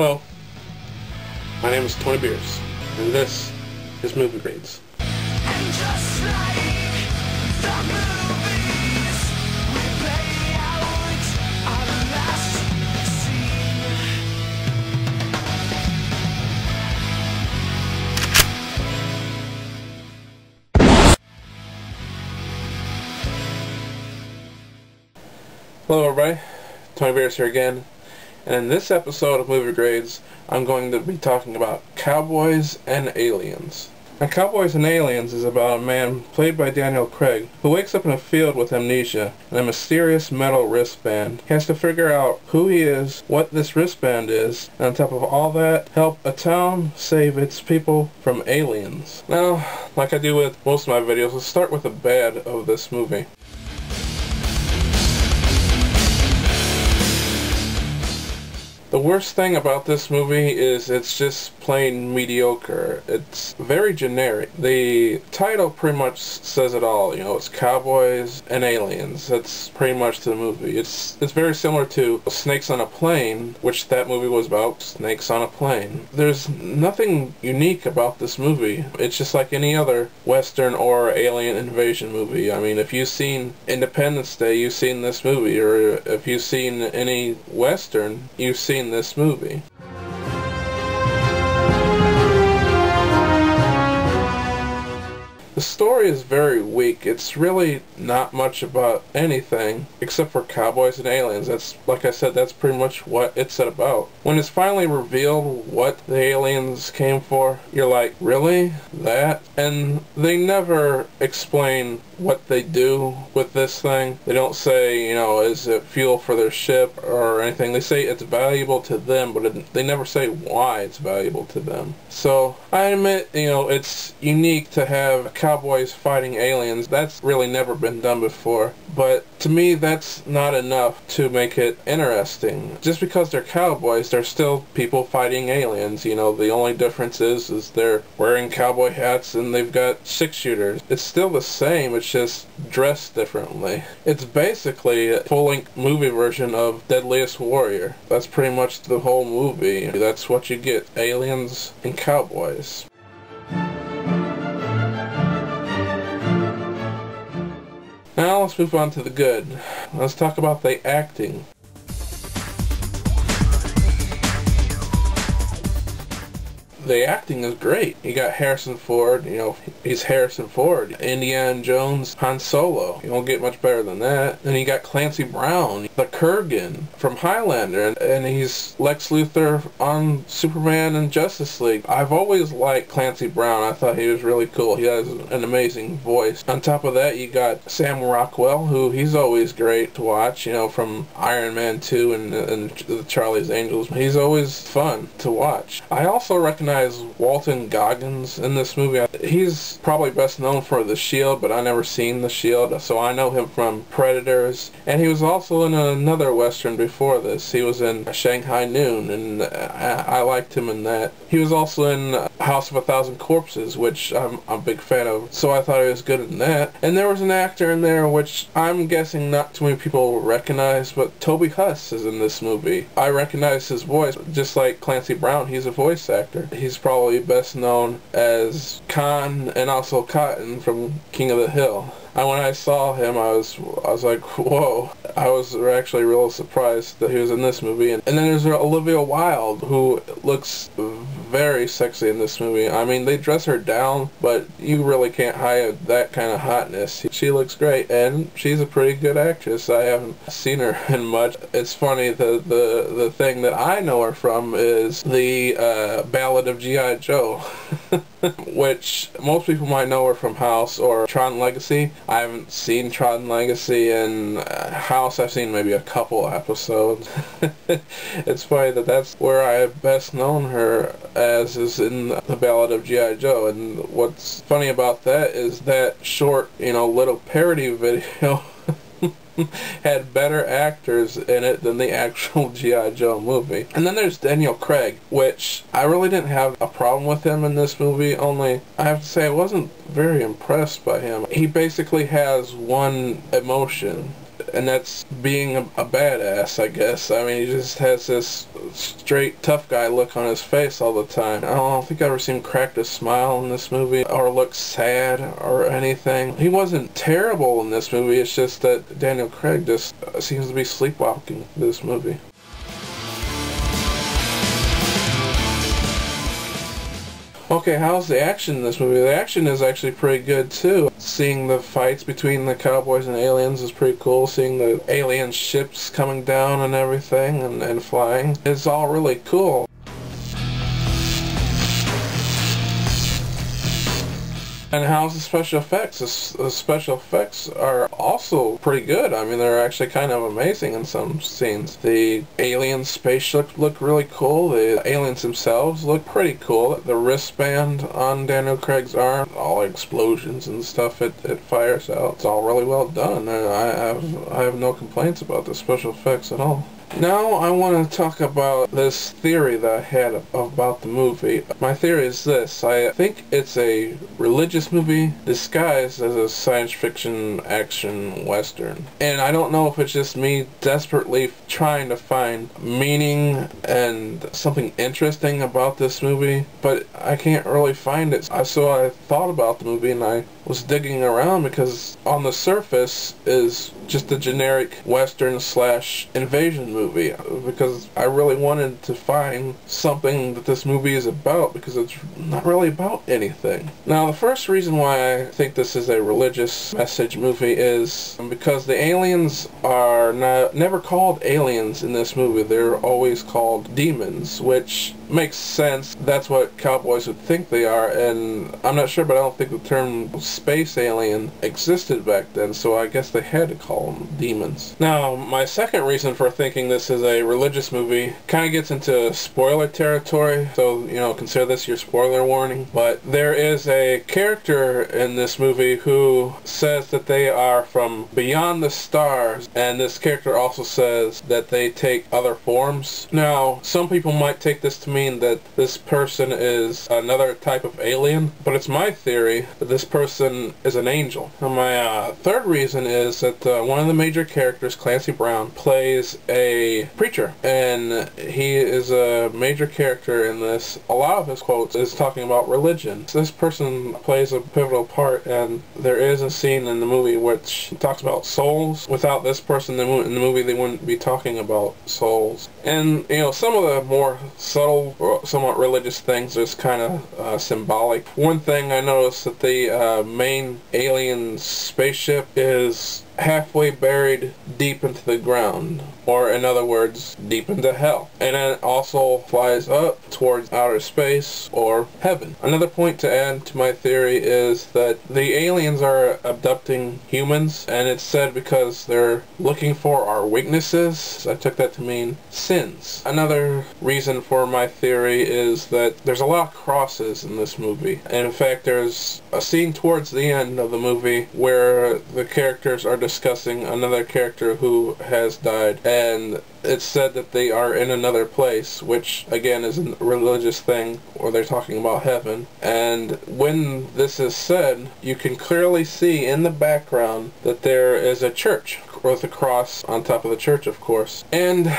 Hello, my name is Tony Beers, and this is Movie Grades. And just like the movies, we play out our last scene. Hello everybody, Tony Beers here again, and in this episode of Movie Grades, I'm going to be talking about Cowboys and Aliens. Now, Cowboys and Aliens is about a man, played by Daniel Craig, who wakes up in a field with amnesia and a mysterious metal wristband. He has to figure out who he is, what this wristband is, and on top of all that, help a town save its people from aliens. Now, like I do with most of my videos, let's start with the bad of this movie. The worst thing about this movie is it's just plain mediocre. It's very generic. The title pretty much says it all. You know, it's Cowboys and Aliens. That's pretty much the movie. It's very similar to Snakes on a Plane, which that movie was about, snakes on a plane. There's nothing unique about this movie. It's just like any other Western or alien invasion movie. I mean, if you've seen Independence Day, you've seen this movie, or if you've seen any Western, you've seen this movie. The story is very weak. It's really not much about anything except for Cowboys and Aliens. That's, like I said, that's pretty much what it's about. When it's finally revealed what the aliens came for, you're like, really? That? And they never explain what they do with this thing. They don't say, you know, is it fuel for their ship or anything. They say it's valuable to them, but they never say why it's valuable to them. So, I admit, you know, it's unique to have cowboys fighting aliens. That's really never been done before. But to me, that's not enough to make it interesting. Just because they're cowboys, they're still people fighting aliens. You know, the only difference is they're wearing cowboy hats and they've got six-shooters. It's still the same, it's just dressed differently. It's basically a full-length movie version of Deadliest Warrior. That's pretty much the whole movie. That's what you get, aliens and cowboys. Now let's move on to the good. Let's talk about the acting. The acting is great. You got Harrison Ford, you know, he's Harrison Ford. Indiana Jones, Han Solo. You don't get much better than that. Then you got Clancy Brown, the Kurgan from Highlander, and he's Lex Luthor on Superman and Justice League. I've always liked Clancy Brown. I thought he was really cool. He has an amazing voice. On top of that, you got Sam Rockwell, who he's always great to watch, you know, from Iron Man 2 and the Charlie's Angels. He's always fun to watch. I also recognize Walton Goggins in this movie. He's probably best known for The Shield, but I never seen The Shield, so I know him from Predators. And he was also in another Western before this. He was in Shanghai Noon, and I liked him in that. He was also in House of a Thousand Corpses, which I'm a big fan of, so I thought he was good in that. And there was an actor in there which I'm guessing not too many people recognize, but Toby Huss is in this movie. I recognize his voice, just like Clancy Brown. He's a voice actor. He's probably best known as Khan and also Cotton from King of the Hill. And when I saw him, I was like, whoa. I was actually real surprised that he was in this movie. And then there's Olivia Wilde, who looks very sexy in this movie. I mean, they dress her down, but you really can't hide that kind of hotness. She looks great, and she's a pretty good actress. I haven't seen her in much. It's funny, the thing that I know her from is the Ballad of G.I. Joe. Which most people might know her from House or Tron Legacy. I haven't seen Tron Legacy, and House I've seen maybe a couple episodes. It's funny that that's where I have best known her as, is in the Ballad of G.I. Joe. And what's funny about that is that short, you know, little parody video had better actors in it than the actual G.I. Joe movie. And then there's Daniel Craig, which I really didn't have a problem with him in this movie, only I have to say I wasn't very impressed by him. He basically has one emotion, and that's being a badass, I guess. I mean, he just has this straight tough guy look on his face all the time. I don't think I've ever seen him crack a smile in this movie or look sad or anything. He wasn't terrible in this movie, it's just that Daniel Craig just seems to be sleepwalking this movie. Okay, how's the action in this movie? The action is actually pretty good too. Seeing the fights between the cowboys and aliens is pretty cool. Seeing the alien ships coming down and everything and flying. It's all really cool. And how's the special effects? The special effects are also pretty good. I mean, they're actually kind of amazing in some scenes. The alien spaceship look really cool. The aliens themselves look pretty cool. The wristband on Daniel Craig's arm, all the explosions and stuff it fires out. It's all really well done. I have no complaints about the special effects at all. Now I want to talk about this theory that I had about the movie. My theory is this. I think it's a religious movie disguised as a science fiction action western. And I don't know if it's just me desperately trying to find meaning and something interesting about this movie, but I can't really find it. So I thought about the movie and I was digging around because on the surface is just a generic western / invasion movie, because I really wanted to find something that this movie is about, because it's not really about anything. Now, the first reason why I think this is a religious message movie is because the aliens are never called aliens in this movie. They're always called demons, which makes sense. That's what cowboys would think they are, and I'm not sure, but I don't think the term space alien existed back then, so I guess they had to call them demons. Now, my second reason for thinking this is a religious movie kind of gets into spoiler territory, so, you know, consider this your spoiler warning, but there is a character in this movie who says that they are from beyond the stars, and this character also says that they take other forms. Now, some people might take this to mean that this person is another type of alien, but it's my theory that this person is an angel. Now, my third reason is that one of the major characters, Clancy Brown, plays a preacher, and he is a major character in this. A lot of his quotes is talking about religion. This person plays a pivotal part, and there is a scene in the movie which talks about souls. Without this person in the movie, they wouldn't be talking about souls. And, you know, some of the more subtle or somewhat religious things is kind of symbolic. One thing I noticed that the main alien spaceship is halfway buried deep into the ground, or in other words, deep into hell. And then it also flies up towards outer space or heaven. Another point to add to my theory is that the aliens are abducting humans, and it's said because they're looking for our weaknesses. I took that to mean sins. Another reason for my theory is that there's a lot of crosses in this movie. And in fact, there's a scene towards the end of the movie where the characters are discussing another character who has died, and it's said that they are in another place, which again is a religious thing, where they're talking about heaven. And when this is said, you can clearly see in the background that there is a church with a cross on top of the church, of course. And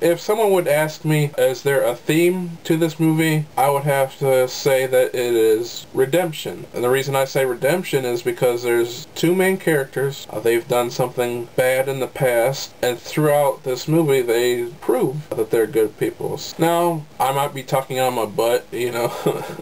if someone would ask me, is there a theme to this movie, I would have to say that it is redemption. And the reason I say redemption is because there's two main characters. They've done something bad in the past, and throughout this movie they prove that they're good people. Now, I might be talking on my butt, you know,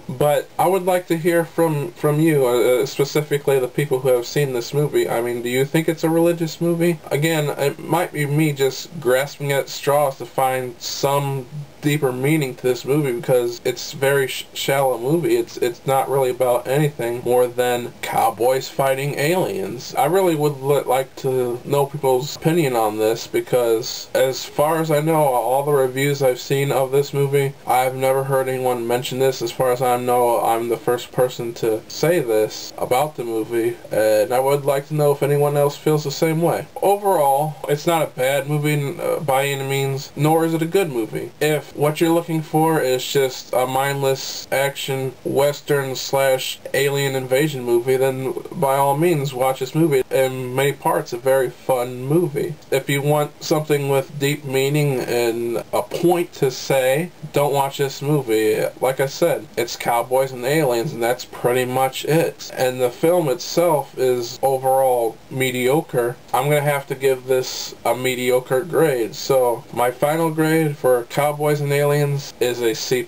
but I would like to hear from you, specifically the people who have seen this movie. I mean, do you think it's a religious movie? Again, it might be me just grasping at straws to find some deeper meaning to this movie, because it's a very shallow movie. It's not really about anything more than cowboys fighting aliens. I really would like to know people's opinion on this, because as far as I know, all the reviews I've seen of this movie, I've never heard anyone mention this. As far as I know, I'm the first person to say this about the movie, and I would like to know if anyone else feels the same way. Overall, it's not a bad movie by any means, nor is it a good movie. If what you're looking for is just a mindless action western slash alien invasion movie, then by all means watch this movie. In many parts, a very fun movie. If you want something with deep meaning and a point to say, don't watch this movie. Like I said, it's Cowboys and Aliens, and that's pretty much it. And the film itself is overall mediocre. I'm going to have to give this a mediocre grade. So my final grade for Cowboys and Aliens is a C+.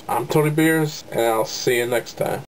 I'm Tony Beers, and I'll see you next time.